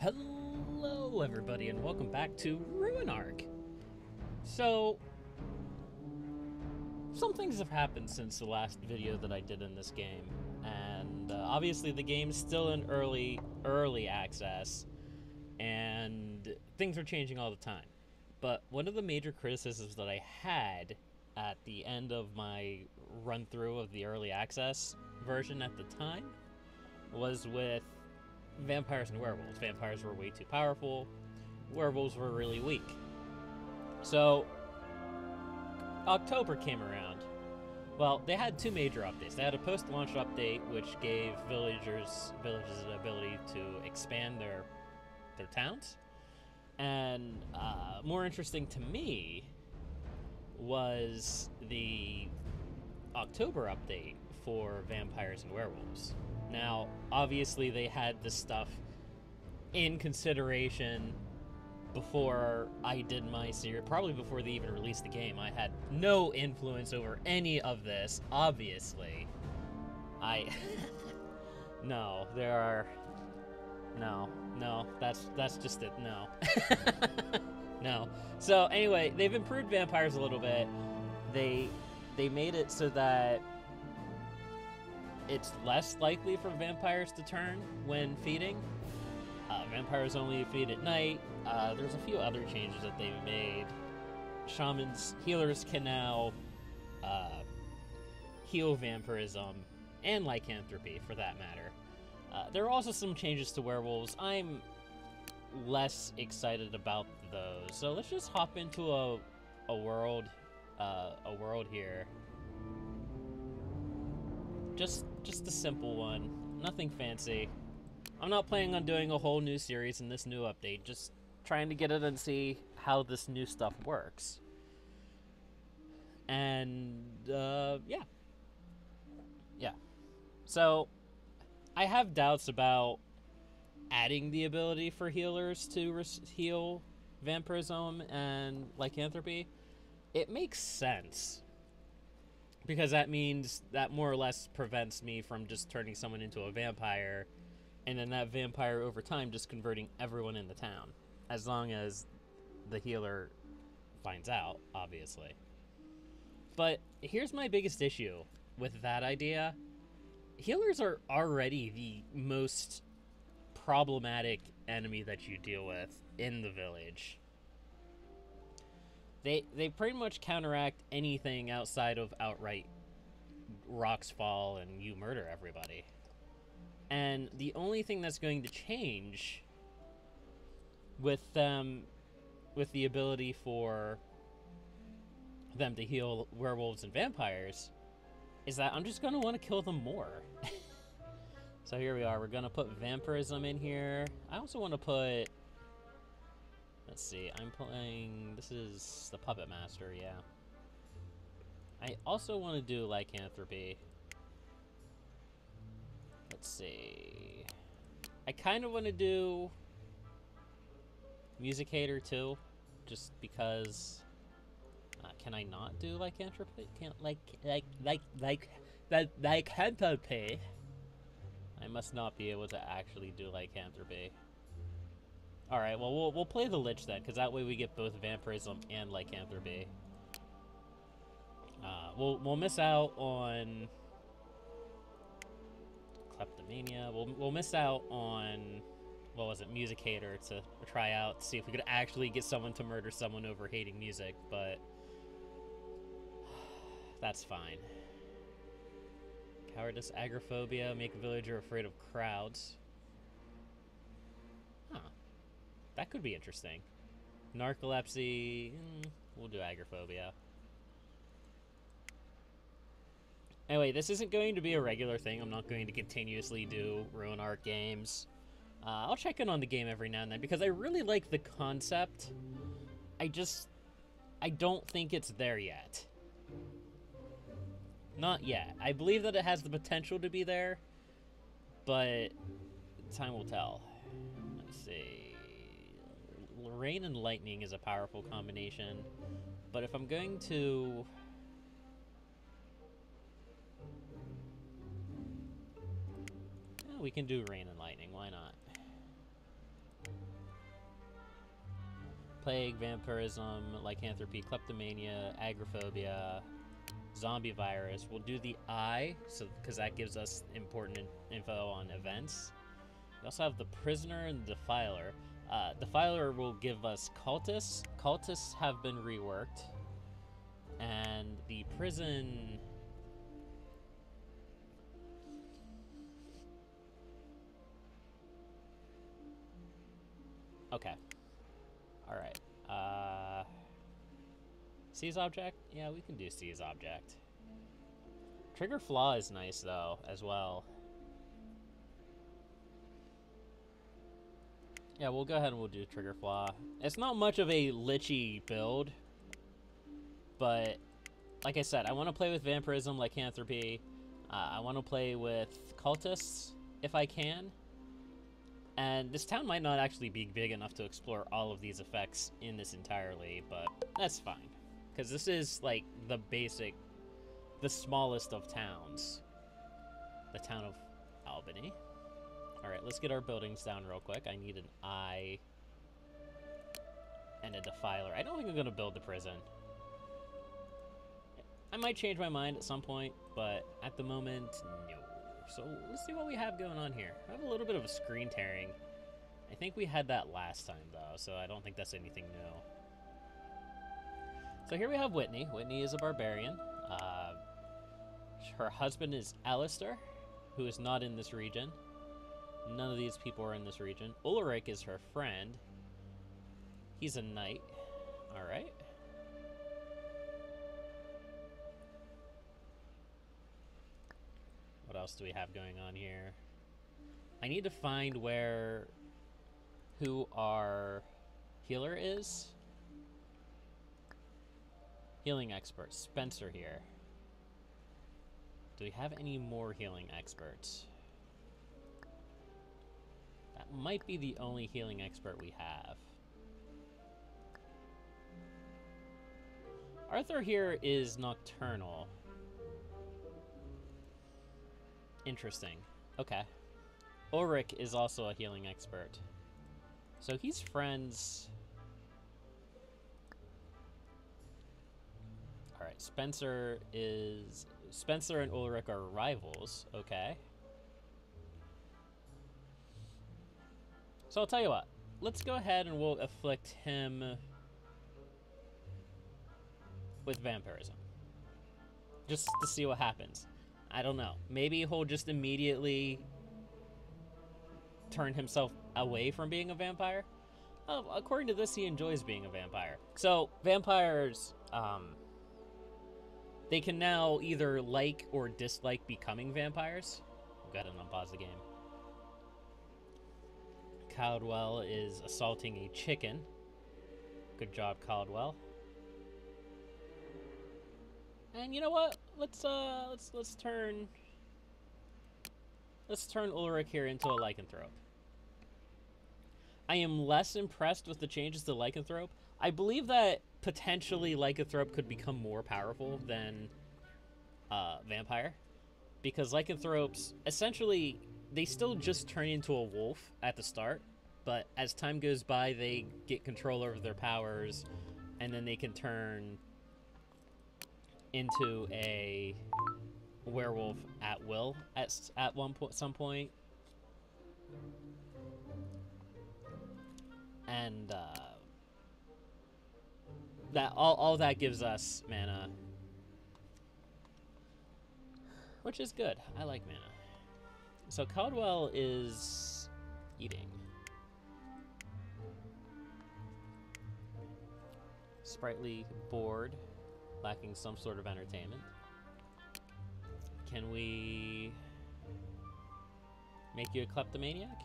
Hello everybody and welcome back to Ruinarch. So, some things have happened since the last video that I did in this game, and obviously the game's still in early access, and things are changing all the time. But one of the major criticisms that I had at the end of my run-through of the early access version at the time was with Vampires and Werewolves. Vampires were way too powerful. Werewolves were really weak. So, October came around. Well, they had two major updates. They had a post-launch update, which gave villages an ability to expand their towns. And more interesting to me was the October update for Vampires and Werewolves. Now, obviously, they had this stuff in consideration before I did my series, probably before they even released the game. I had no influence over any of this, obviously. No, there are... No, that's just it, no. No. So, anyway, they've improved vampires a little bit. They made it so that it's less likely for vampires to turn when feeding. Vampires only feed at night. There's a few other changes that they've made. Healers can now heal vampirism and lycanthropy, for that matter. There are also some changes to werewolves. I'm less excited about those. So let's just hop into a world here. Just a simple one. Nothing fancy. I'm not planning on doing a whole new series in this new update. Just trying to get it and see how this new stuff works. And, yeah. Yeah. So, I have doubts about adding the ability for healers to heal vampirism and lycanthropy. It makes sense, because that means that more or less prevents me from just turning someone into a vampire, and then that vampire over time just converting everyone in the town. As long as the healer finds out, obviously. But here's my biggest issue with that idea. Healers are already the most problematic enemy that you deal with in the village. They pretty much counteract anything outside of outright rocks fall and you murder everybody. And the only thing that's going to change with them, with the ability for them to heal werewolves and vampires, is that I'm just going to want to kill them more. So here we are. We're going to put vampirism in here. I also want to put... Let's see, I'm playing... This is the Puppet Master, yeah. I also want to do lycanthropy. Let's see... I kind of want to do Musicator too, just because... can I not do lycanthropy? Can't lycanthropy? I must not be able to actually do lycanthropy. Alright, well, we'll play the Lich then, because that way we get both vampirism and lycanthropy. We'll miss out on kleptomania. We'll miss out on, what was it, Musicator, to try out, to see if we could actually get someone to murder someone over hating music, but that's fine. Cowardice, agoraphobia, make a villager afraid of crowds. Huh. That could be interesting. Narcolepsy, we'll do agoraphobia. Anyway, this isn't going to be a regular thing. I'm not going to continuously do Ruinarch games. I'll check in on the game every now and then, because I really like the concept. I don't think it's there yet. Not yet. I believe that it has the potential to be there, but time will tell. Let's see. Rain and lightning is a powerful combination, but if I'm going to... we can do rain and lightning, why not? plague, vampirism, lycanthropy, kleptomania, agoraphobia, zombie virus. We'll do the I, so because that gives us important info on events. We also have the prisoner and the defiler. Defiler will give us cultists. Cultists have been reworked. And the prison... Okay. Alright. Seize object? Yeah, we can do seize object. Trigger flaw is nice, though, as well. Yeah, we'll go ahead and we'll do trigger flaw. It's not much of a lichy build, but like I said, I want to play with vampirism, lycanthropy. I want to play with cultists if I can. And this town might not actually be big enough to explore all of these effects in this entirely, but that's fine. Because this is, like, the basic, the smallest of towns. The town of Albany. Alright, let's get our buildings down real quick. I need an eye and a defiler. I don't think I'm going to build the prison. I might change my mind at some point, but at the moment, no. So let's see what we have going on here. I have a little bit of a screen tearing. I think we had that last time, though, so I don't think that's anything new. So here we have Whitney. Whitney is a barbarian. Her husband is Alistair, who is not in this region. None of these people are in this region. Ulrich is her friend. He's a knight. All right. What else do we have going on here? I need to find who our healer is. Healing expert, Spencer here. Do we have any more healing experts? That might be the only healing expert we have. Arthur here is nocturnal. Interesting. Okay. Ulrich is also a healing expert. So he's friends. Alright, Spencer and Ulrich are rivals. Okay. So I'll tell you what. Let's go ahead and we'll afflict him with vampirism. Just to see what happens. I don't know. Maybe he'll just immediately turn himself away from being a vampire. According to this, he enjoys being a vampire. So, vampires, they can now either like or dislike becoming vampires. Go ahead and unpause the game. Caldwell is assaulting a chicken. Good job, Caldwell. And you know what? Let's turn Ulrich here into a lycanthrope. I am less impressed with the changes to lycanthrope. I believe that potentially lycanthrope could become more powerful than vampire, because lycanthropes essentially they still just turn into a wolf at the start, but as time goes by, they get control over their powers, and then they can turn into a werewolf at will at some point. And that all that gives us mana, which is good. I like mana. So Caldwell is eating. Sprightly bored, lacking some sort of entertainment. Can we make you a kleptomaniac?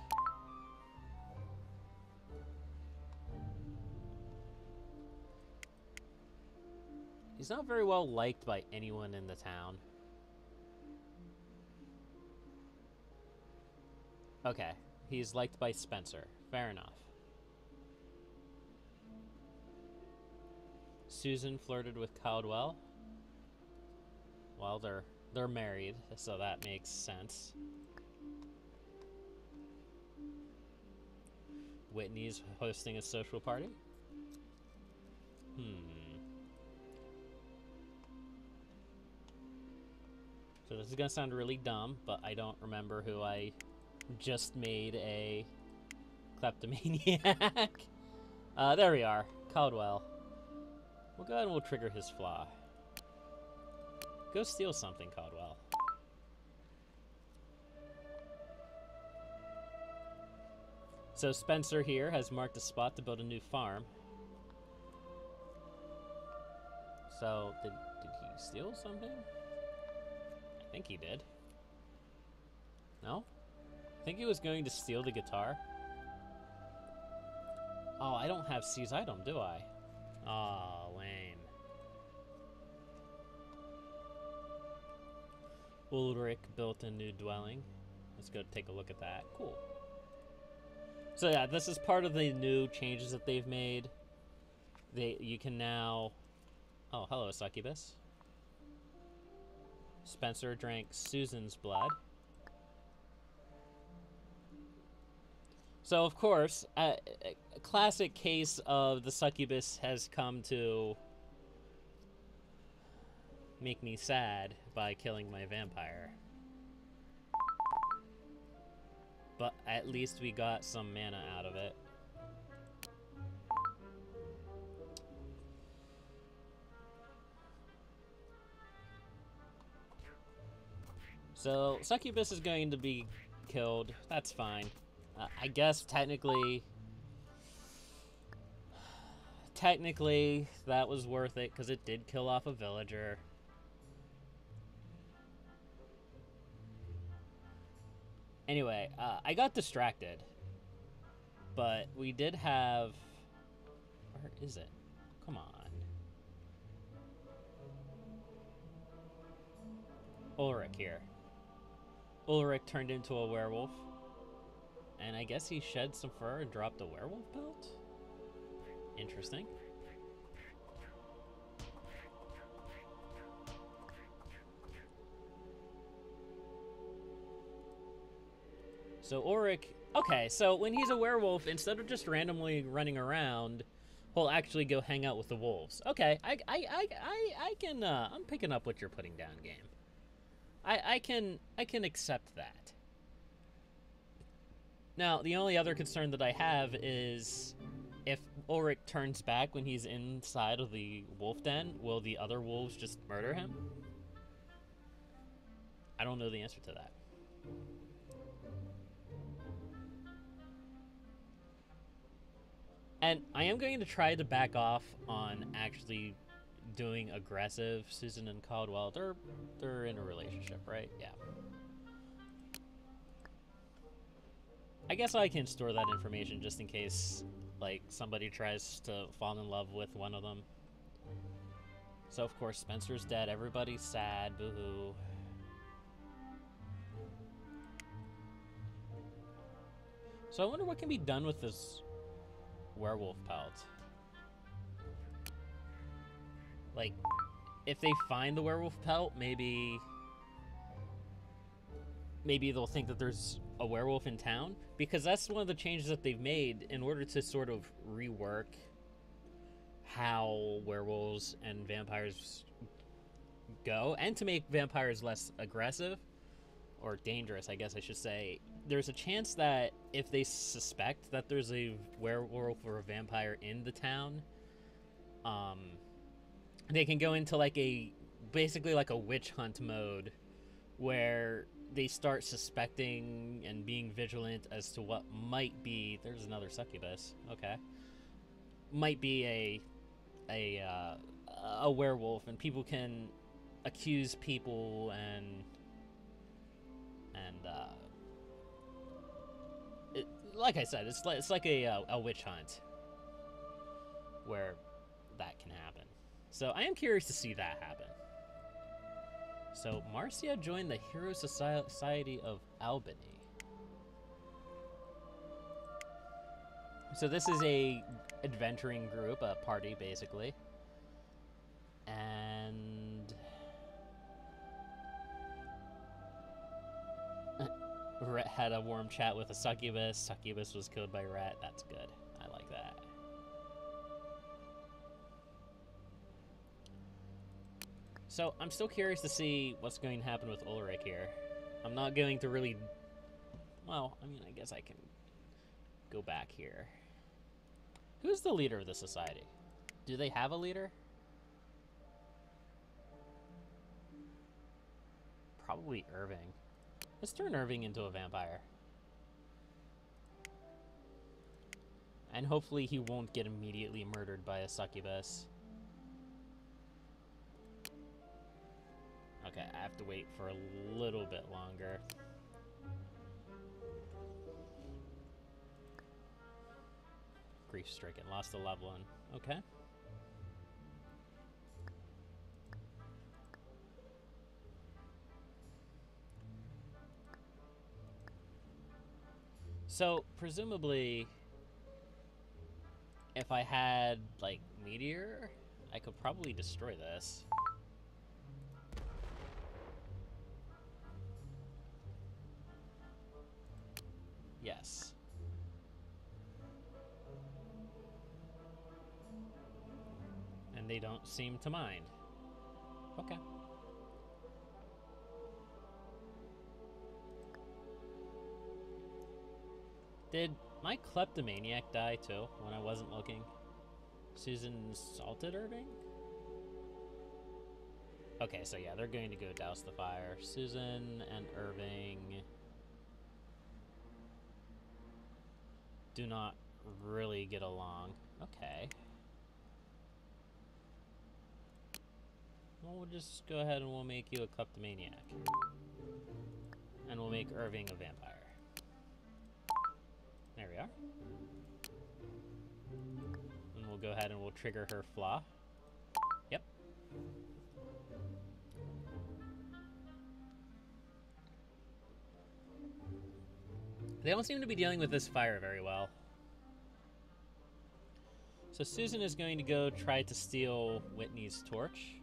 He's not very well liked by anyone in the town. Okay, he's liked by Spencer. Fair enough. Susan flirted with Caldwell. Well, they're married, so that makes sense. Whitney's hosting a social party. So this is gonna sound really dumb, but I don't remember who I just made a kleptomaniac. There we are. Caldwell. We'll go ahead and we'll trigger his flaw. Go steal something, Caldwell. So Spencer here has marked a spot to build a new farm. So, did he steal something? I think he did. No? I think he was going to steal the guitar. Oh, I don't have C's item, do I? Aw, lame. Ulrich built a new dwelling. Let's go take a look at that. Cool. So yeah, this is part of the new changes that they've made. You can now... Oh, hello, Succubus. Spencer drank Susan's blood. So, of course, a classic case of the Succubus has come to make me sad by killing my vampire. But at least we got some mana out of it. So, Succubus is going to be killed. That's fine. I guess technically that was worth it because it did kill off a villager. Anyway, I got distracted, but we did have... Where is it? Come on. Ulrich here. Ulrich turned into a werewolf. And I guess he shed some fur and dropped a werewolf belt? Interesting. So Ulrich... Okay, so when he's a werewolf, instead of just randomly running around, he'll actually go hang out with the wolves. Okay, I can... I'm picking up what you're putting down, game. I can accept that. Now, the only other concern that I have is if Ulrich turns back when he's inside of the wolf den, will the other wolves just murder him? I don't know the answer to that. And I am going to try to back off on actually doing aggressive Susan and Caldwell. They're in a relationship, right? Yeah. I guess I can store that information just in case, like, somebody tries to fall in love with one of them. So, of course, Spencer's dead. Everybody's sad. Boo-hoo. So I wonder what can be done with this werewolf pelt. Like, if they find the werewolf pelt, maybe they'll think that there's a werewolf in town, because that's one of the changes that they've made in order to sort of rework how werewolves and vampires go, and to make vampires less aggressive or dangerous, I guess I should say. There's a chance that if they suspect that there's a werewolf or a vampire in the town, they can go into like basically like a witch hunt mode where they start suspecting and being vigilant as to what might be... There's another succubus. Okay. Might be a werewolf, and people can accuse people and like I said, it's like a witch hunt where that can happen. So I am curious to see that happen. So Marcia joined the Hero Society of Albany. So this is a adventuring group, a party basically. And Rhett had a warm chat with a succubus. Succubus was killed by Rhett. That's good. I like that. So, I'm still curious to see what's going to happen with Ulrich here. I'm not going to really... Well, I mean, I guess I can go back here. Who's the leader of the society? Do they have a leader? Probably Irving. Let's turn Irving into a vampire. And hopefully he won't get immediately murdered by a succubus. Okay, I have to wait for a little bit longer. Grief-stricken, lost a loved one. Okay. So, presumably, if I had, like, Meteor, I could probably destroy this. Yes. And they don't seem to mind. Okay. Did my kleptomaniac die too when I wasn't looking? Susan salted Irving? Okay, so yeah, they're going to go douse the fire. Susan and Irving do not really get along. Okay. Well, we'll just go ahead and we'll make you a kleptomaniac. And we'll make Irving a vampire. There we are. And we'll go ahead and we'll trigger her flaw. Yep. They don't seem to be dealing with this fire very well. So Susan is going to go try to steal Whitney's torch.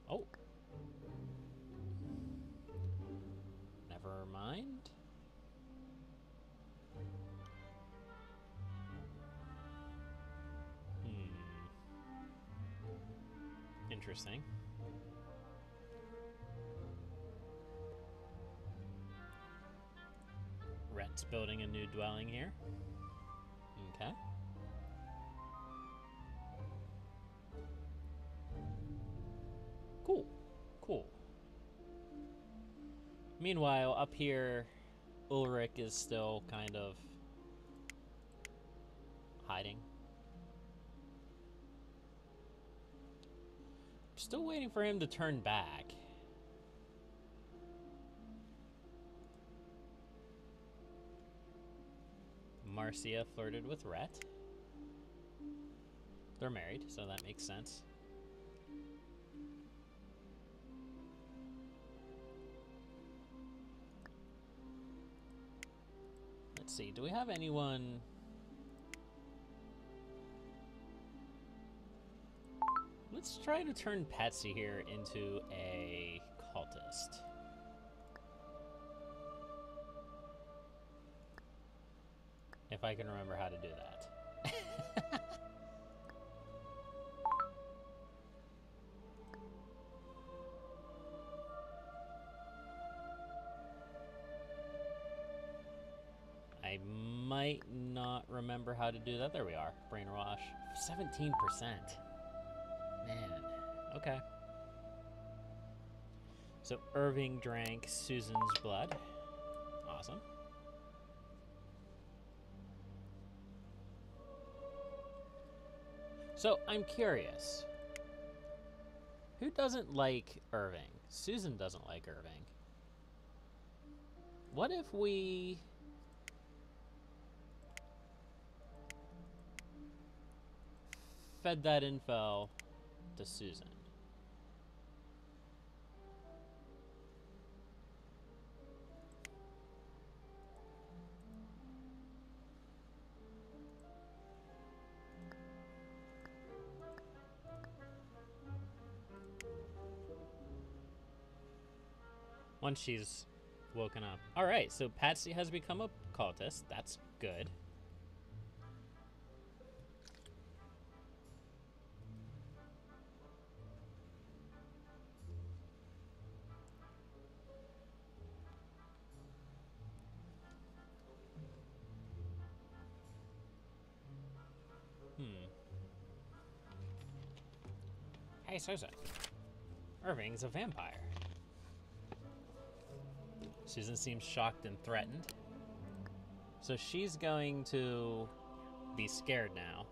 Oh. Never mind. Interesting. Rhett's building a new dwelling here. Okay. Cool. Cool. Meanwhile, up here, Ulrich is still kind of hiding. Still waiting for him to turn back. Marcia flirted with Rhett. They're married, so that makes sense. Let's see, do we have anyone... Let's try to turn Patsy here into a cultist. If I can remember how to do that. I might not remember how to do that. There we are. Brainwash. 17%. Man, okay. So Irving drank Susan's blood. Awesome. So I'm curious. Who doesn't like Irving? Susan doesn't like Irving. What if we... fed that info to Susan? Once she's woken up. Alright, so Patsy has become a cultist. That's good. Susan. Irving's a vampire. Susan seems shocked and threatened. So she's going to be scared now.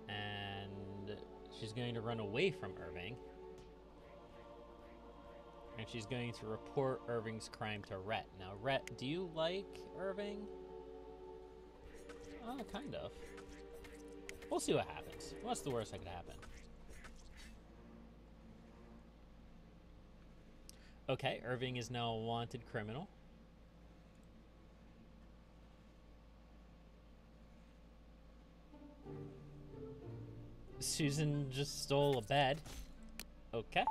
And she's going to run away from Irving. And she's going to report Irving's crime to Rhett. Now, Rhett, do you like Irving? Kind of. We'll see what happens. What's the worst that could happen? Okay, Irving is now a wanted criminal. Susan just stole a bed. Okay.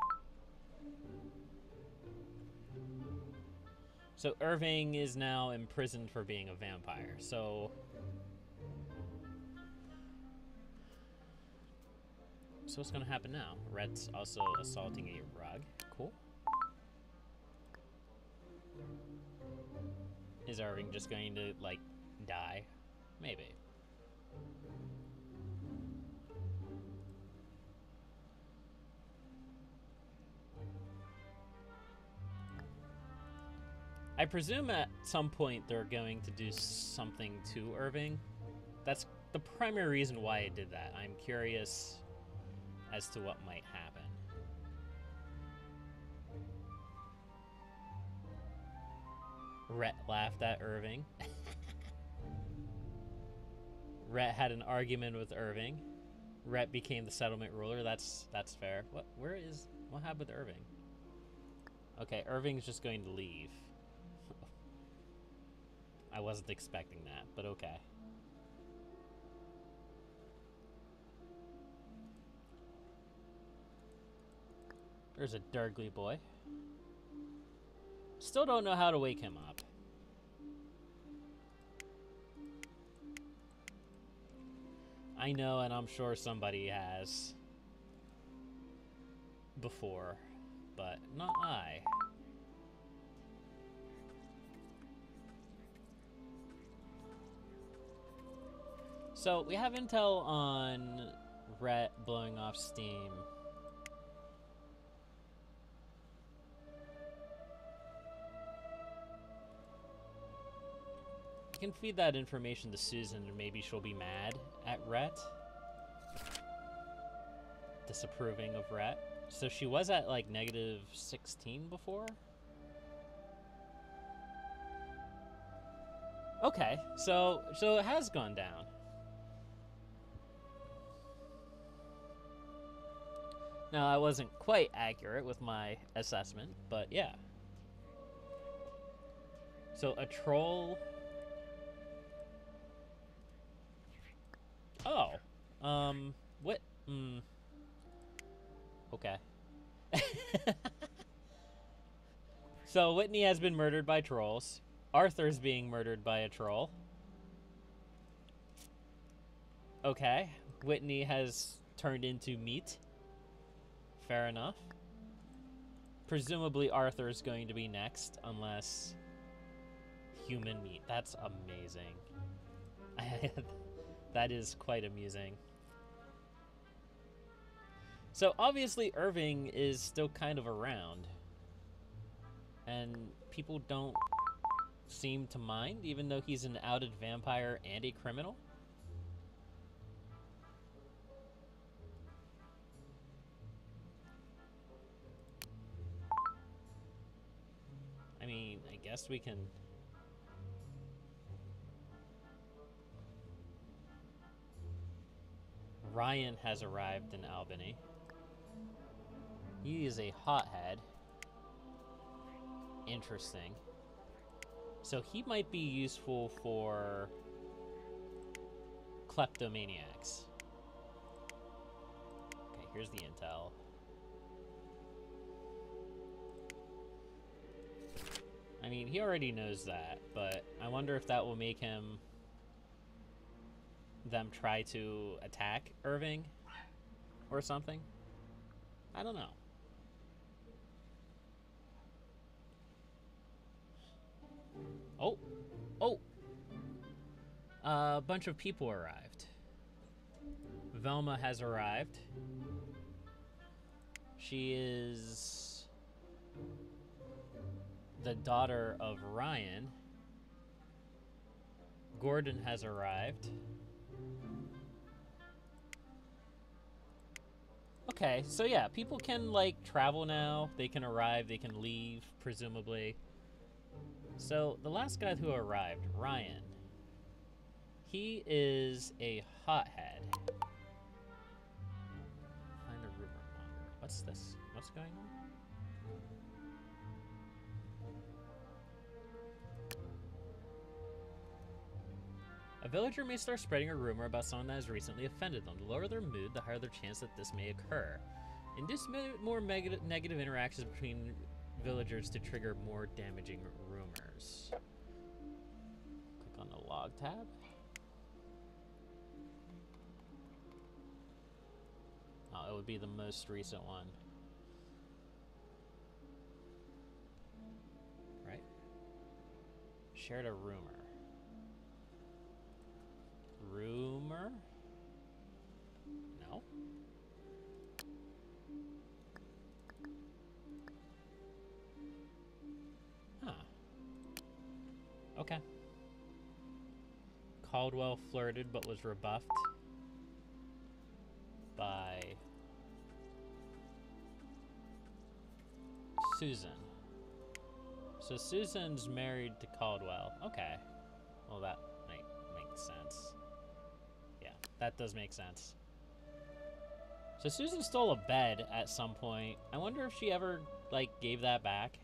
So Irving is now imprisoned for being a vampire. So what's gonna happen now? Rhett's also assaulting a rug. Cool. Is Irving just going to, like, die? Maybe. I presume at some point they're going to do something to Irving. That's the primary reason why I did that. I'm curious as to what might happen. Rhett laughed at Irving. Rhett had an argument with Irving. Rhett became the settlement ruler. That's fair. What happened with Irving? Okay, Irving's just going to leave. I wasn't expecting that, but okay. There's a Durgley boy. Still don't know how to wake him up. I know, and I'm sure somebody has before, but not I. So we have intel on Rhett blowing off steam. I can feed that information to Susan and maybe she'll be mad at Rhett. Disapproving of Rhett. So she was at like -16 before? Okay, so it has gone down. Now, I wasn't quite accurate with my assessment, but yeah. So, a troll... Oh. What? Okay. So, Whitney has been murdered by trolls. Arthur's being murdered by a troll. Okay. Whitney has turned into meat. Fair enough. Presumably Arthur's going to be next, unless human meat. That's amazing. That is quite amusing. So obviously Irving is still kind of around. And people don't seem to mind, even though he's an outed vampire and a criminal. I mean, I guess we can... Ryan has arrived in Albany. He is a hothead. Interesting. So he might be useful for kleptomaniacs. Okay, here's the intel. I mean, he already knows that, but I wonder if that will make them try to attack Irving or something. I don't know. Oh! A bunch of people arrived. Velma has arrived. She is the daughter of Ryan. Gordon has arrived. Okay, so yeah, people can, like, travel now. They can arrive, they can leave, presumably. So, the last guy who arrived, Ryan, he is a hothead. Find a rumor monger. What's this? What's going on? A villager may start spreading a rumor about someone that has recently offended them. The lower their mood, the higher the chance that this may occur. Induce more negative interactions between villagers to trigger more damaging rumors. Click on the log tab. Oh, it would be the most recent one. Right? Shared a rumor. Rumor? No. Huh. Okay. Caldwell flirted but was rebuffed by Susan. So Susan's married to Caldwell. Okay. Well, that makes sense. Yeah, that does make sense. So Susan stole a bed at some point. I wonder if she ever, like, gave that back.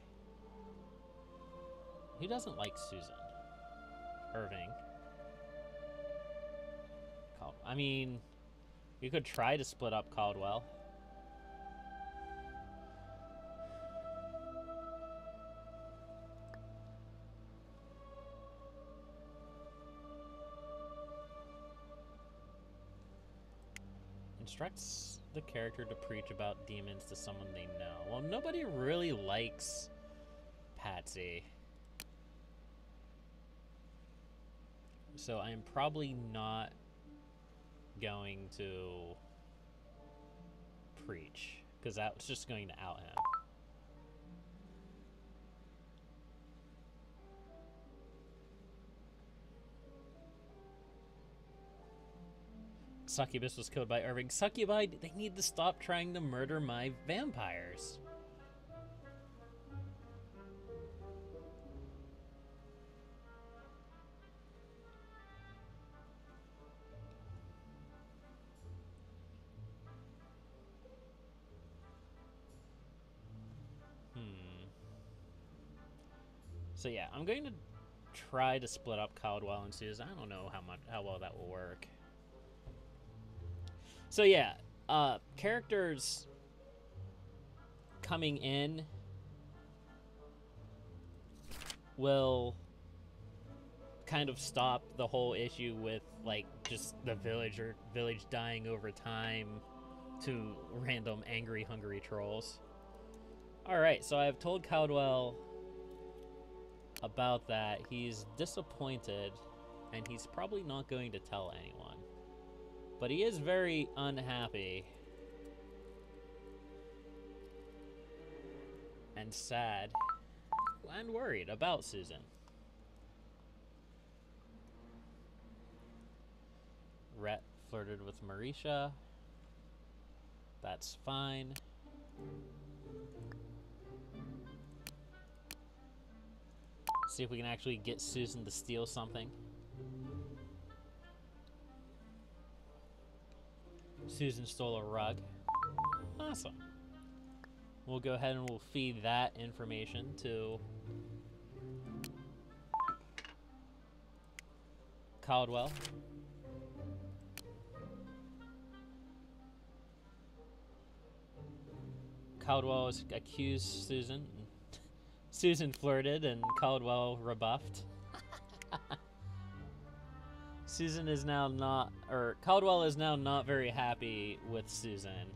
Who doesn't like Susan? Irving. I mean, you could try to split up Caldwell. Instructs the character to preach about demons to someone they know. Well, nobody really likes Patsy. So I'm probably not going to preach, because that's just going to out him. Succubus was killed by Irving. Succubi, they need to stop trying to murder my vampires. So yeah, I'm going to try to split up Caldwell and Susan. I don't know how well that will work. So yeah, characters coming in will kind of stop the whole issue with, like, just the village dying over time to random angry, hungry trolls. Alright, so I've told Caldwell about that. He's disappointed, and he's probably not going to tell anyone. But he is very unhappy and sad and worried about Susan. Rhett flirted with Marisha. That's fine. See if we can actually get Susan to steal something. Susan stole a rug. Awesome. We'll go ahead and we'll feed that information to Caldwell. Caldwell has accused Susan. Susan flirted and Caldwell rebuffed. Susan is now not, or Caldwell is now not very happy with Susan.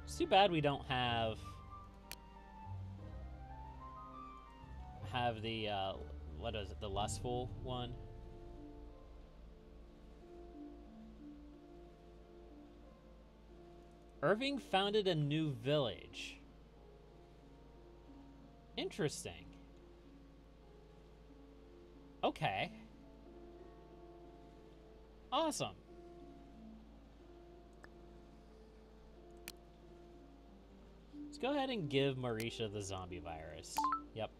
It's too bad we don't have the, what is it, the lustful one? Irving founded a new village. Interesting. Okay. Awesome. Let's go ahead and give Marisha the zombie virus. Yep.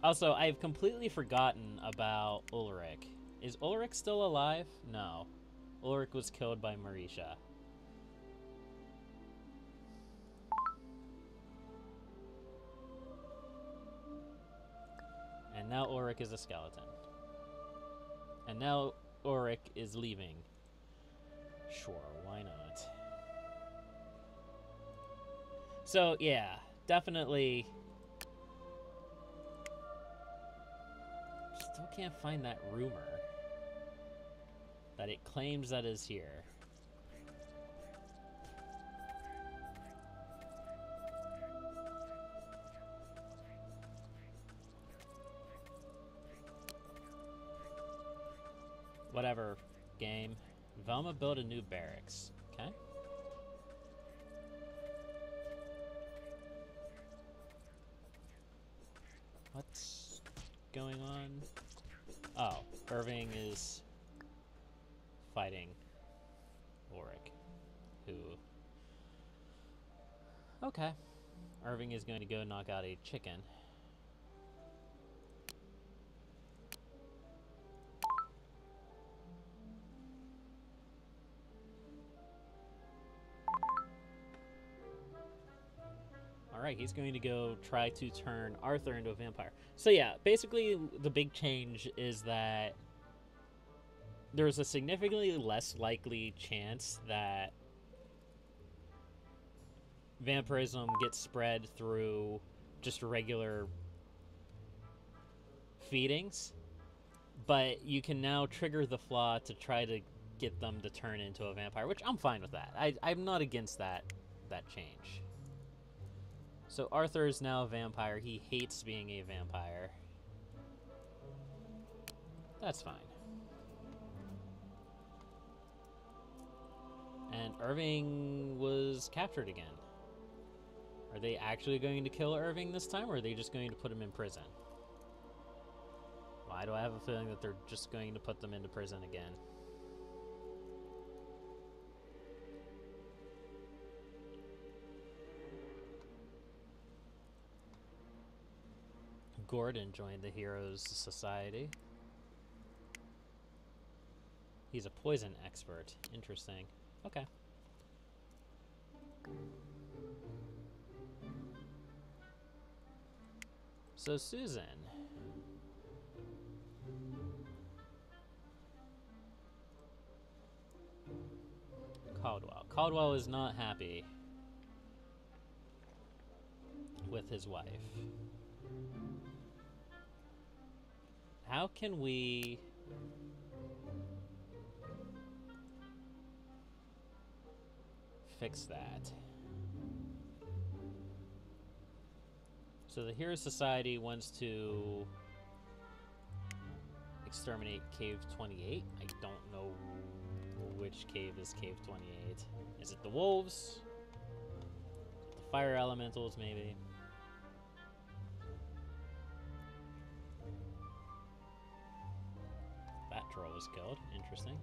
Also, I've completely forgotten about Ulrich. Is Ulrich still alive? No. Ulrich was killed by Marisha. And now Ulrich is a skeleton. And now Ulrich is leaving. Sure, why not? So, yeah, definitely. Still can't find that rumor that it claims that is here. Whatever, game. Velma built a new barracks. Okay. What's going on? Oh, Irving is fighting Ulrich, who... Okay. Irving is going to go knock out a chicken. Alright, he's going to go try to turn Arthur into a vampire. So yeah, basically the big change is that there's a significantly less likely chance that vampirism gets spread through just regular feedings, but you can now trigger the flaw to try to get them to turn into a vampire, which I'm fine with that. I'm not against that change. So Arthur is now a vampire. He hates being a vampire. That's fine. And Irving was captured again. Are they actually going to kill Irving this time, or are they just going to put him in prison? Why do I have a feeling that they're just going to put them into prison again? Gordon joined the Heroes Society. He's a poison expert. Interesting. Okay. So Susan. Caldwell. Caldwell is not happy with his wife. How can we fix that? So the Hero Society wants to exterminate Cave 28. I don't know which cave is Cave 28. Is it the wolves? The fire elementals, maybe? That troll was killed. Interesting.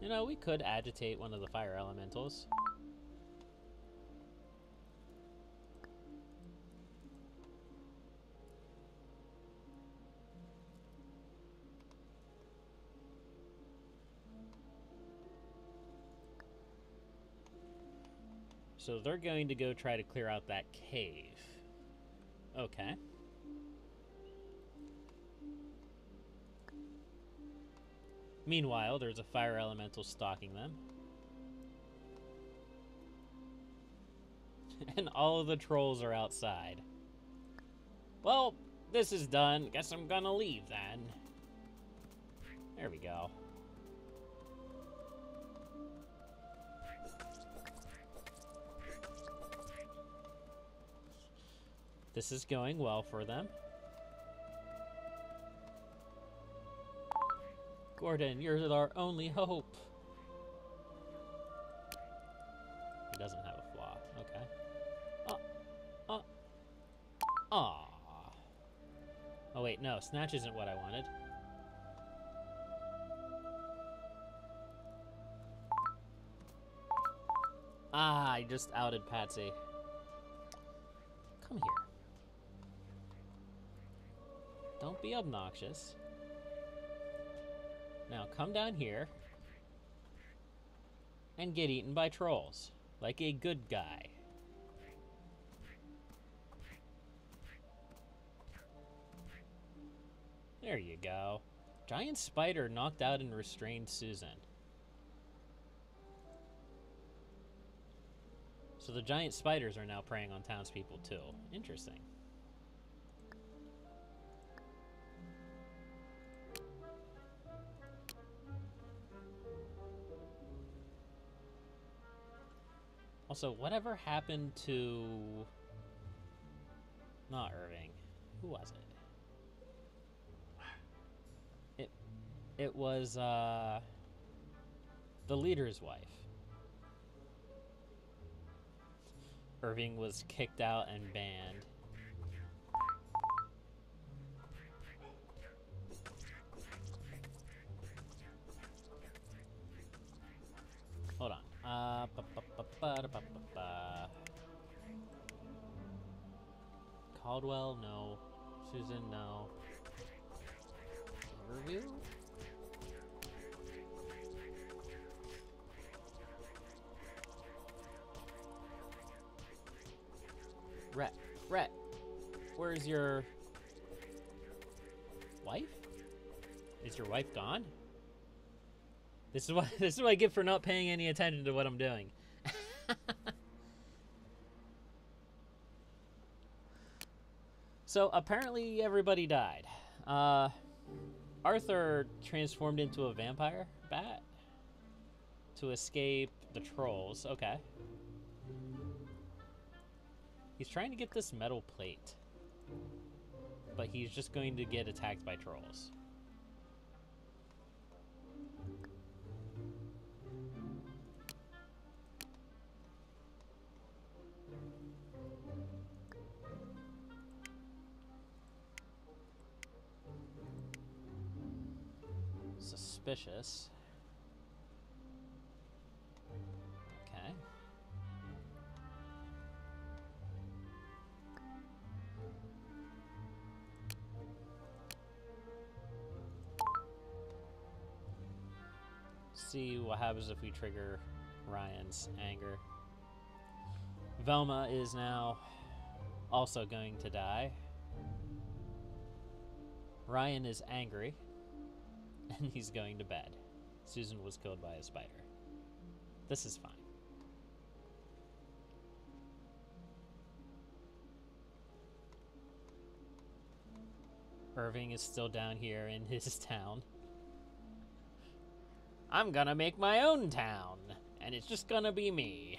You know, we could agitate one of the fire elementals. So they're going to go try to clear out that cave. Okay. Meanwhile, there's a fire elemental stalking them. And all of the trolls are outside. Well, this is done. Guess I'm gonna leave then. There we go. This is going well for them. Gordon, you're our only hope. He doesn't have a flaw. Okay. Aw. Oh, wait, no. Snatch isn't what I wanted. Ah, I just outed Patsy. Come here. Don't be obnoxious. Now come down here and get eaten by trolls like a good guy. There you go. Giant spider knocked out and restrained Susan. So the giant spiders are now preying on townspeople too. Interesting. Also, whatever happened to... Not Irving. Who was it? It was, the leader's wife. Irving was kicked out and banned. Hold on. Caldwell, no. Susan, no. Review? Rhett, where's your wife? Is your wife gone? This is what I get for not paying any attention to what I'm doing. So apparently everybody died. Arthur transformed into a vampire bat to escape the trolls. Okay. He's trying to get this metal plate, but he's just going to get attacked by trolls. Suspicious. Okay. See what happens if we trigger Ryan's anger. Velma is now also going to die. Ryan is angry. And he's going to bed. Susan was killed by a spider. This is fine. Irving is still down here in his town. I'm gonna make my own town, and it's just gonna be me.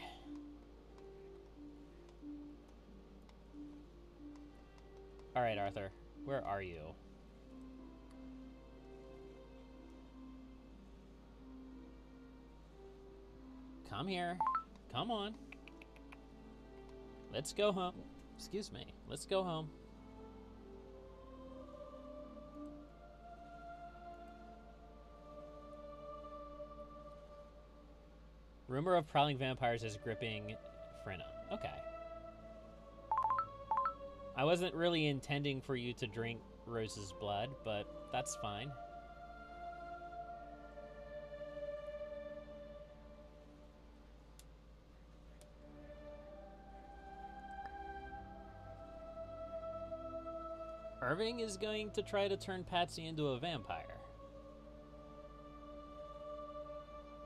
Alright, Arthur. Where are you? Come here. Come on. Let's go home. Excuse me. Let's go home. Rumor of prowling vampires is gripping Frenna. Okay. I wasn't really intending for you to drink Rose's blood, but that's fine. Irving is going to try to turn Patsy into a vampire.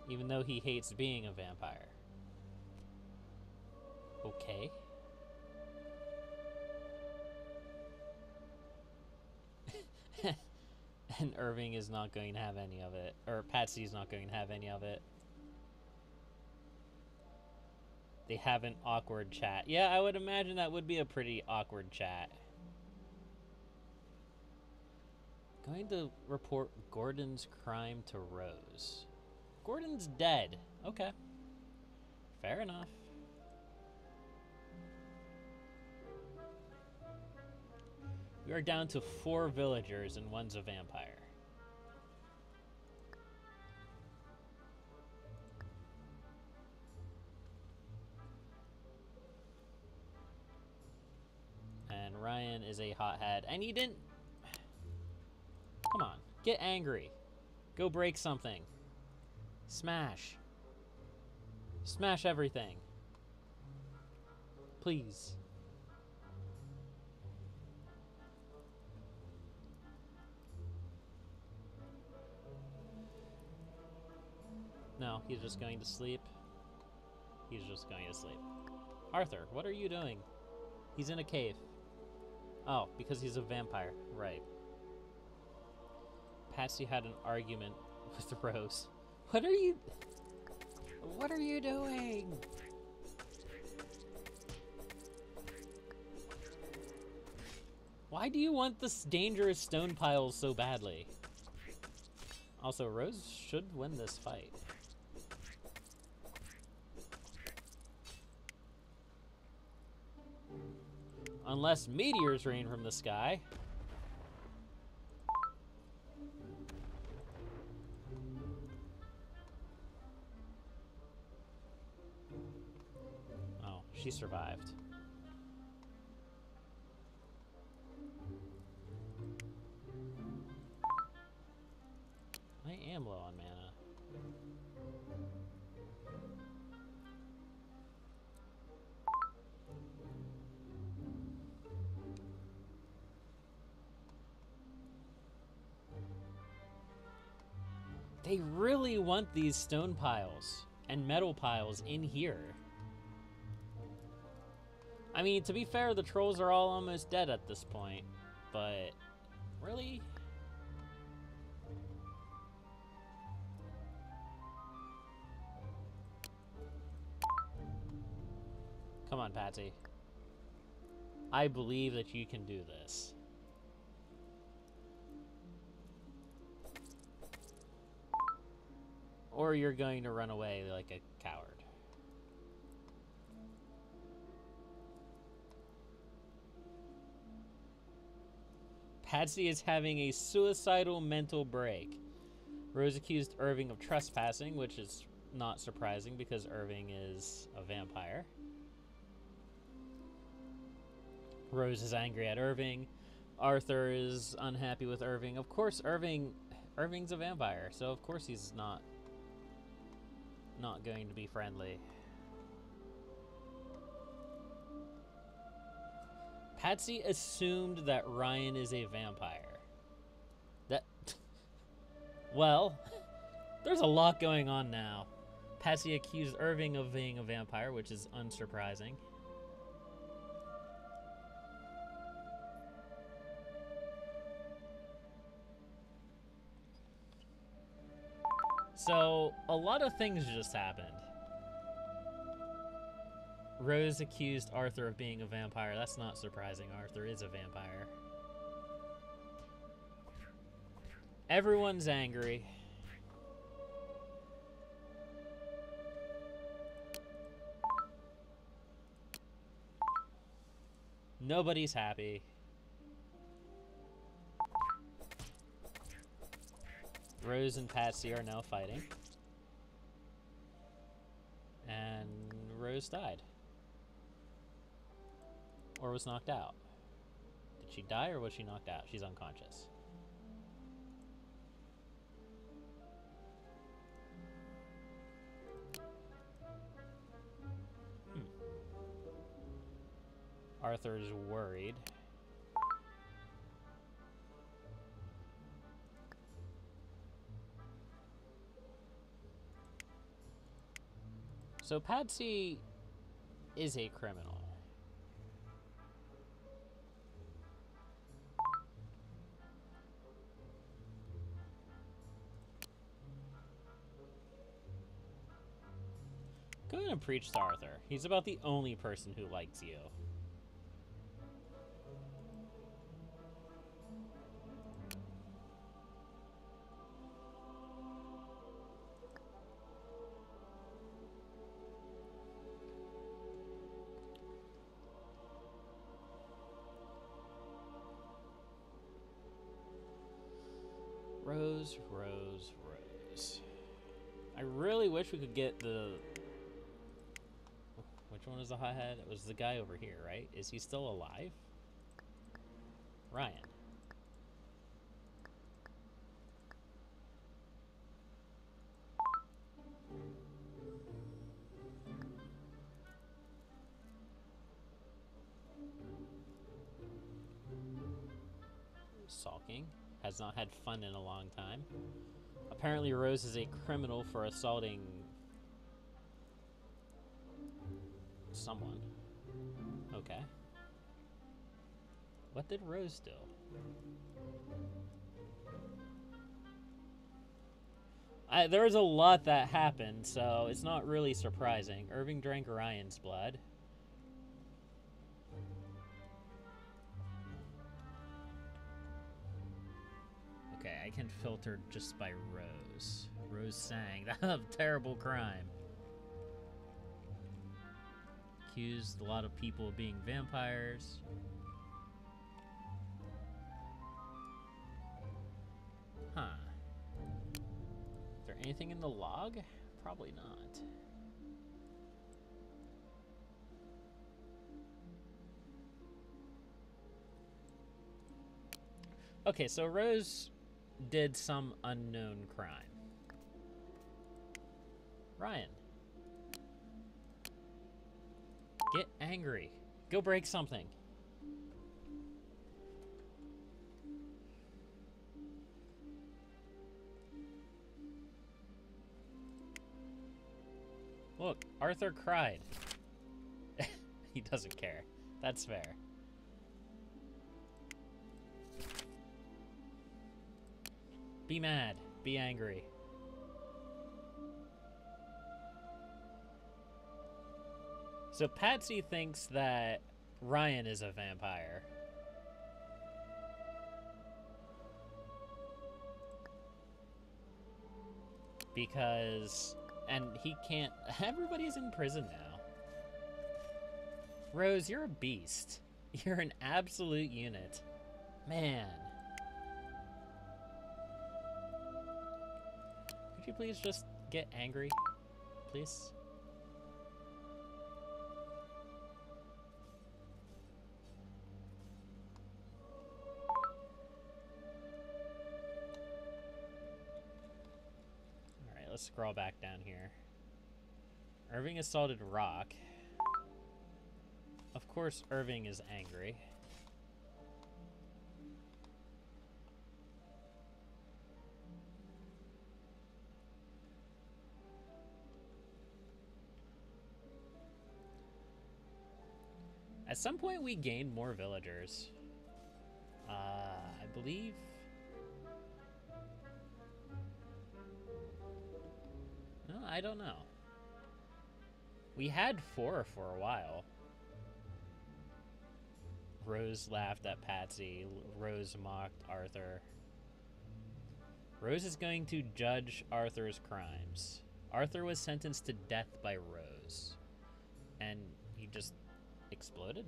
Even though he hates being a vampire. Okay. And Irving is not going to have any of it. Or Patsy's not going to have any of it. They have an awkward chat. Yeah, I would imagine that would be a pretty awkward chat. Going to report Gordon's crime to Rose. Gordon's dead. Okay. Fair enough. We are down to 4 villagers and one's a vampire. And Ryan is a hothead. And he didn't... Come on. Get angry. Go break something. Smash. Smash everything. Please. No, he's just going to sleep. He's just going to sleep. Arthur, what are you doing? He's in a cave. Oh, because he's a vampire. Right. Patsy had an argument with Rose. What are you doing? Why do you want this dangerous stone piles so badly? Also, Rose should win this fight. Unless meteors rain from the sky. Oh, she survived. I am low on mana. They really want these stone piles and metal piles in here. I mean, to be fair, the trolls are all almost dead at this point, but really? Come on, Patsy. I believe that you can do this. Or you're going to run away like a coward. Patsy is having a suicidal mental break. Rose accused Irving of trespassing, which is not surprising because Irving is a vampire. Rose is angry at Irving. Arthur is unhappy with Irving. Of course, Irving's a vampire, so of course he's not going to be friendly. Patsy assumed that Ryan is a vampire. Well, there's a lot going on now. Patsy accused Irving of being a vampire, which is unsurprising. So, a lot of things just happened. Rose accused Arthur of being a vampire. That's not surprising. Arthur is a vampire. Everyone's angry. Nobody's happy. Rose and Patsy are now fighting. And Rose died. Or was knocked out. Did she die or was she knocked out? She's unconscious. Arthur's worried. So Patsy is a criminal. Go ahead and preach to Arthur. He's about the only person who likes you. Rose, Rose, Rose. I really wish we could get the... Which one was the hothead? It was the guy over here, right? Is he still alive? Ryan. Sulking. Has not had fun in a long time. Apparently Rose is a criminal for assaulting someone. Okay. What did Rose do? There was a lot that happened, so it's not really surprising. Irving drank Ryan's blood. Okay, I can filter just by Rose. Rose sang. That's a terrible crime. Accused a lot of people of being vampires. Huh. Is there anything in the log? Probably not. Okay, so Rose did some unknown crime. Ryan. Get angry. Go break something. Look, Arthur cried. He doesn't care. That's fair. Be mad. Be angry. So Patsy thinks that Ryan is a vampire. Because... And he can't... Everybody's in prison now. Rose, you're a beast. You're an absolute unit. Man. Could you please just get angry? Please? Alright, let's scroll back down here. Irving assaulted Rock. Of course, Irving is angry. At some point, we gained more villagers. I believe... No, I don't know. We had 4 for a while. Rose laughed at Patsy. Rose mocked Arthur. Rose is going to judge Arthur's crimes. Arthur was sentenced to death by Rose. And he just exploded?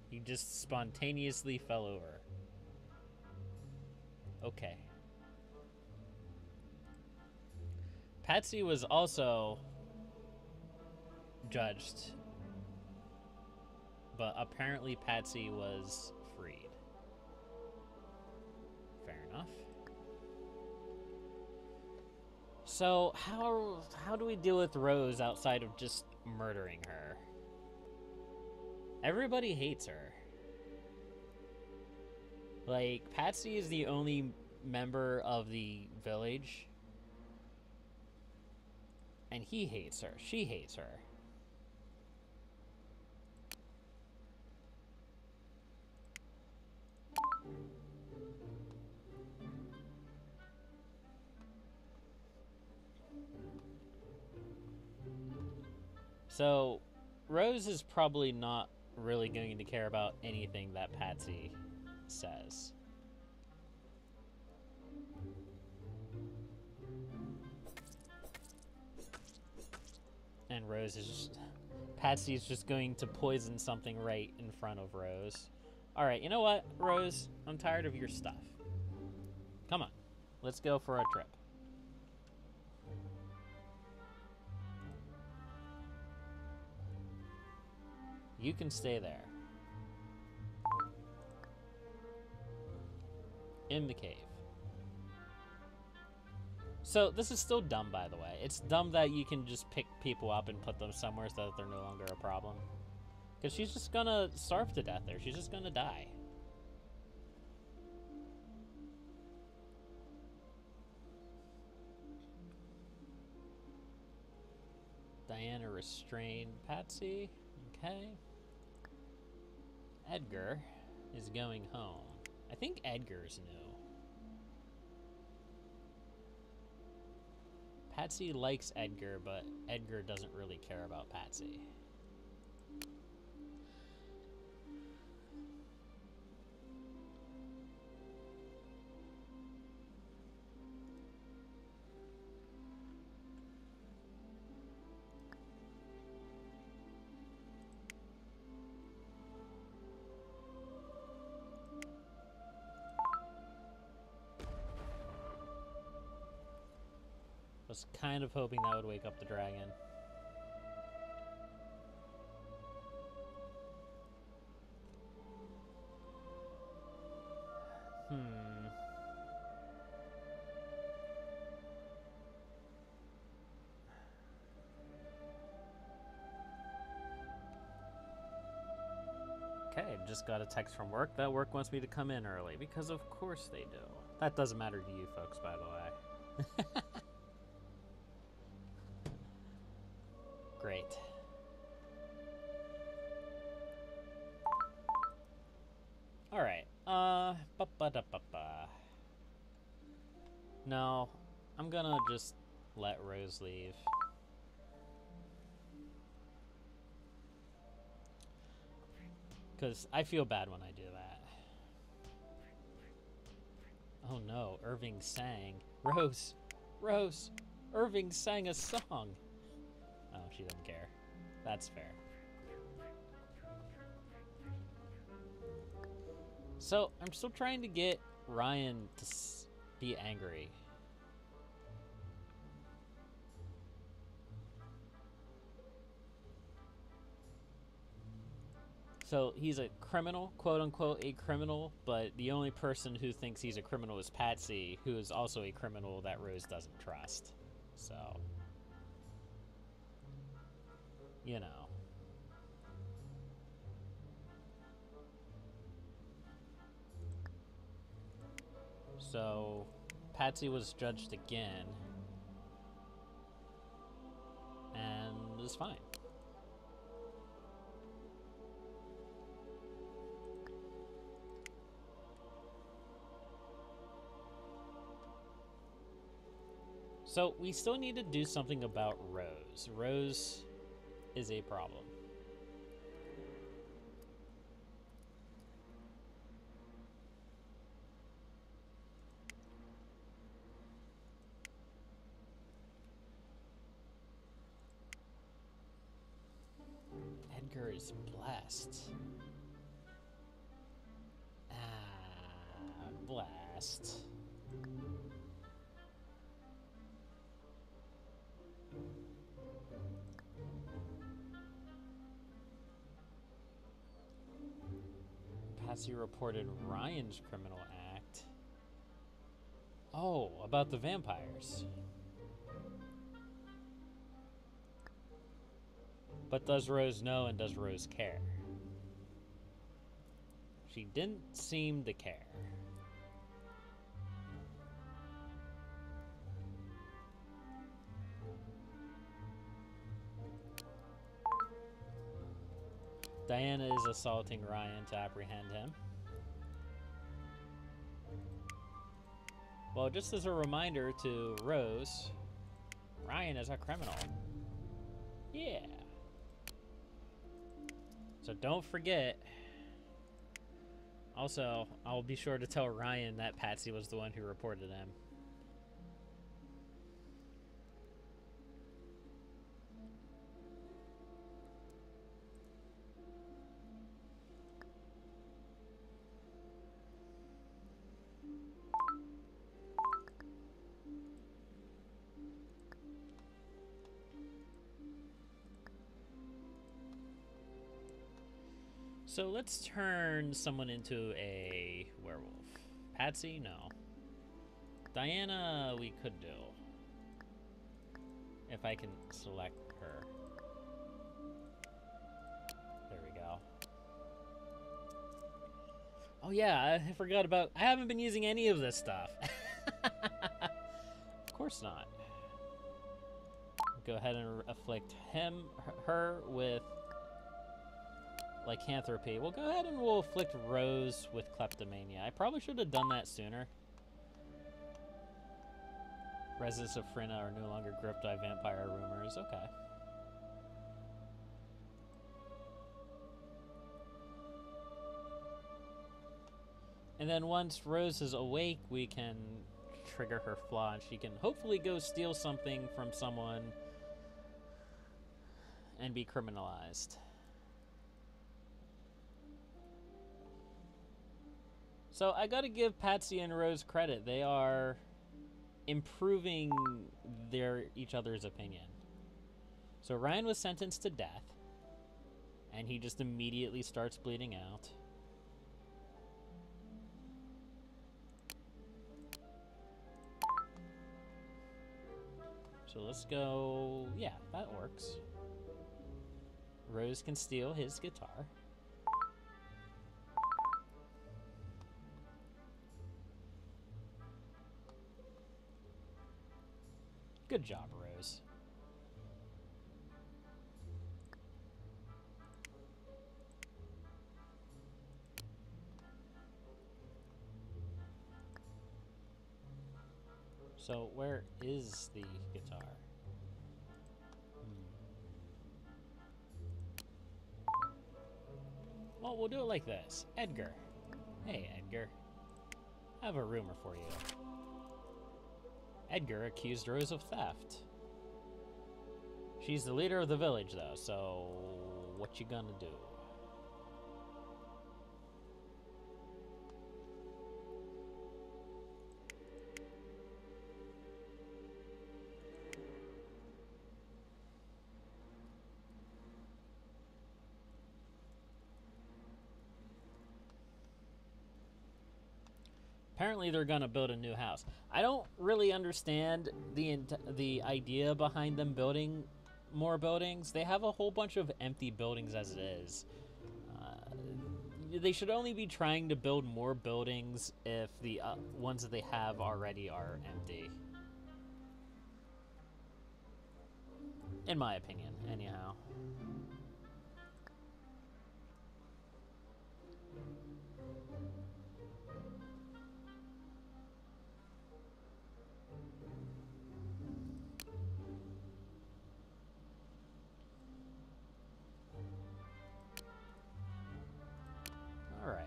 He just spontaneously fell over. Okay. Patsy was also judged, but apparently Patsy was freed. Fair enough. So how do we deal with Rose outside of just murdering her? Everybody hates her. Like, Patsy is the only member of the village, and he hates her. She hates her. So, Rose is probably not really going to care about anything that Patsy says. And Rose is just... Patsy's just going to poison something right in front of Rose. Alright, you know what, Rose? I'm tired of your stuff. Let's go for a trip. You can stay there. In the cave. So, this is still dumb, by the way. It's dumb that you can just pick people up and put them somewhere so that they're no longer a problem. Because she's just gonna starve to death there. She's just gonna die. Diana restrained Patsy. Okay. Edgar is going home. I think Edgar's new. Patsy likes Edgar, but Edgar doesn't really care about Patsy. Was kind of hoping that would wake up the dragon. Okay, just got a text from work. That work wants me to come in early, because of course they do. That doesn't matter to you folks, by the way. Great. Alright, No, I'm gonna just let Rose leave. Because I feel bad when I do that. Oh no, Irving sang. Rose! Rose! Irving sang a song! Oh, she doesn't care. That's fair. So, I'm still trying to get Ryan to be angry. So, he's a criminal, quote-unquote a criminal, but the only person who thinks he's a criminal is Patsy, who is also a criminal that Rose doesn't trust. So, you know. So, Patsy was judged again, and is fine. So, we still need to do something about Rose. Rose is a problem. Edgar is blessed. Blessed. Patsy reported Ryan's criminal act. Oh, about the vampires. But does Rose know, and does Rose care? She didn't seem to care. Diana is assaulting Ryan to apprehend him. Well, just as a reminder to Rose, Ryan is a criminal. Yeah. So don't forget. Also, I'll be sure to tell Ryan that Patsy was the one who reported him. So let's turn someone into a werewolf. Patsy? No. Diana, we could do. If I can select her. There we go. Oh yeah, I forgot about... I haven't been using any of this stuff. Of course not. Go ahead and afflict her with lycanthropy. We'll go ahead and we'll afflict Rose with kleptomania. I probably should have done that sooner. Residents of Frinna are no longer gripped by vampire rumors. Okay. And then once Rose is awake, we can trigger her flaw, and she can hopefully go steal something from someone and be criminalized. So I gotta give Patsy and Rose credit. They are improving each other's opinion. So Ryan was sentenced to death, and he just immediately starts bleeding out. So let's go... Yeah, that works. Rose can steal his guitar. Good job, Rose. So, where is the guitar? Well, we'll do it like this. Edgar. Hey, Edgar. I have a rumor for you. Edgar accused Rose of theft. She's the leader of the village, though, so what you gonna do? Apparently they're gonna build a new house. I don't really understand the idea behind them building more buildings. They have a whole bunch of empty buildings as it is. They should only be trying to build more buildings if the ones that they have already are empty. In my opinion, anyhow. All right.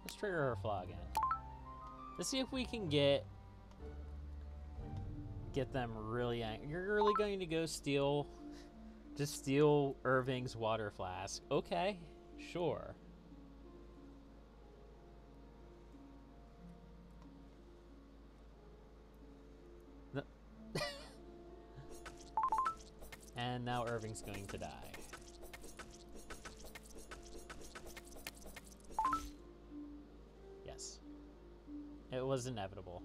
Let's trigger her flaw again. Let's see if we can get them really angry. You're really going to go just steal Irving's water flask? Okay, sure. And now Irving's going to die. Yes. It was inevitable.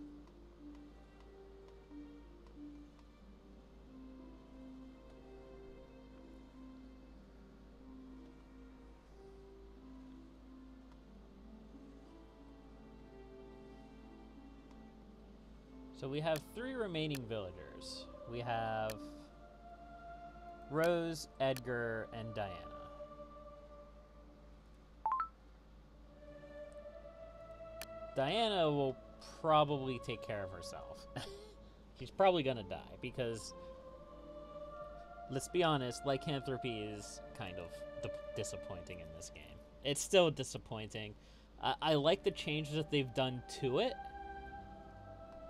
So we have 3 remaining villagers. We have Rose, Edgar, and Diana. Diana will probably take care of herself. She's probably gonna die because, let's be honest, lycanthropy is kind of disappointing in this game. It's still disappointing. I like the changes that they've done to it,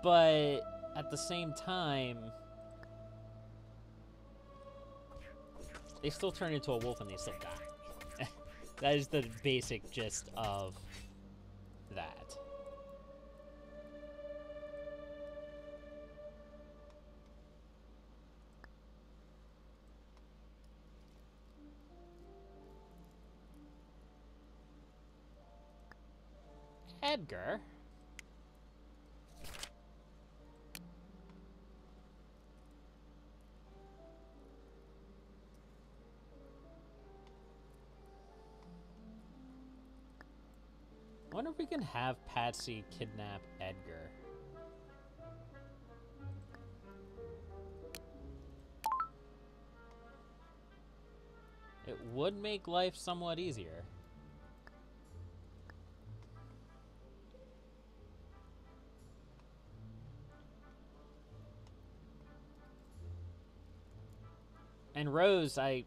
but at the same time, they still turn into a wolf and they still die. That is the basic gist of that. Edgar. I wonder if we can have Patsy kidnap Edgar. It would make life somewhat easier. And Rose, I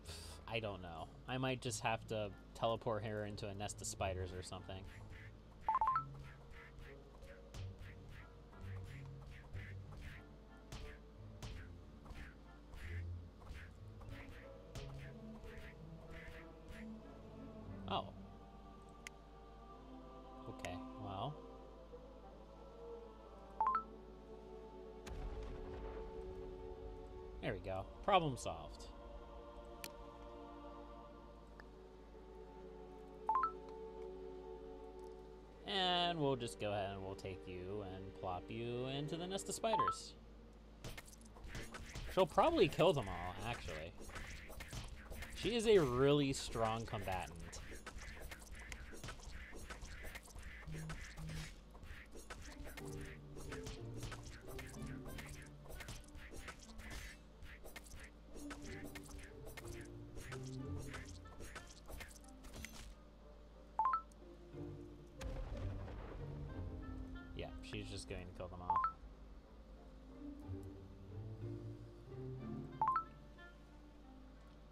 don't know. I might just have to teleport her into a nest of spiders or something. Oh. Okay, well. There we go. Problem solved. And we'll just go ahead and we'll take you and plop you into the nest of spiders. She'll probably kill them all, actually. She is a really strong combatant. Yeah, she's just going to kill them all.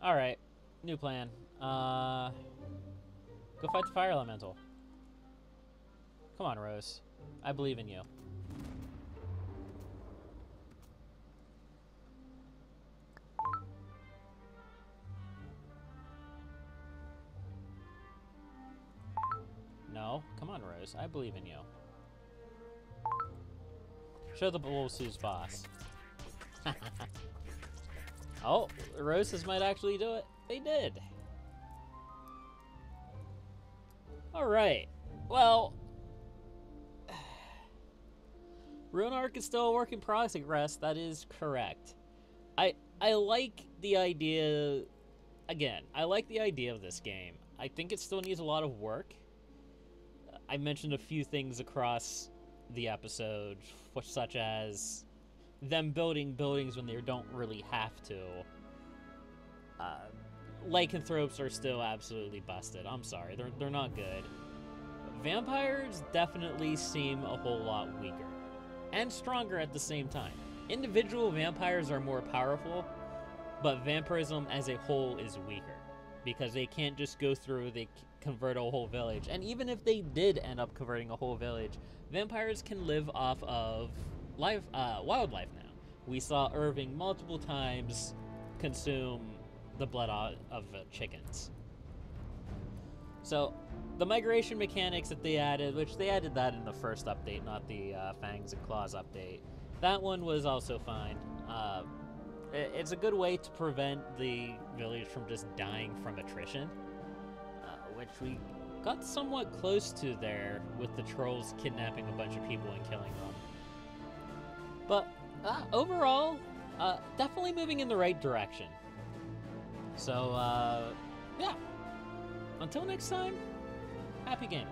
Alright, new plan. Go fight the fire elemental. Come on, Rose. I believe in you. No, come on, Rose. I believe in you. Show the bulls who's boss. Oh, the Roses might actually do it. They did. Alright. Well, Ruinarch is still a work in progress. That is correct. I like the idea... Again, I like the idea of this game. I think it still needs a lot of work. I mentioned a few things across the episode, such as them building buildings when they don't really have to. Lycanthropes are still absolutely busted. I'm sorry, they're not good. Vampires definitely seem a whole lot weaker. And stronger at the same time. Individual vampires are more powerful, but vampirism as a whole is weaker. Because they can't just go through, they convert a whole village. And even if they did end up converting a whole village, vampires can live off of wildlife now. We saw Irving multiple times consume the blood of chickens. So, the migration mechanics that they added, which they added that in the first update, not the Fangs and Claws update, that one was also fine. It's a good way to prevent the village from just dying from attrition, which we got somewhat close to there with the trolls kidnapping a bunch of people and killing them. But overall, definitely moving in the right direction. So, yeah. Until next time, happy gaming.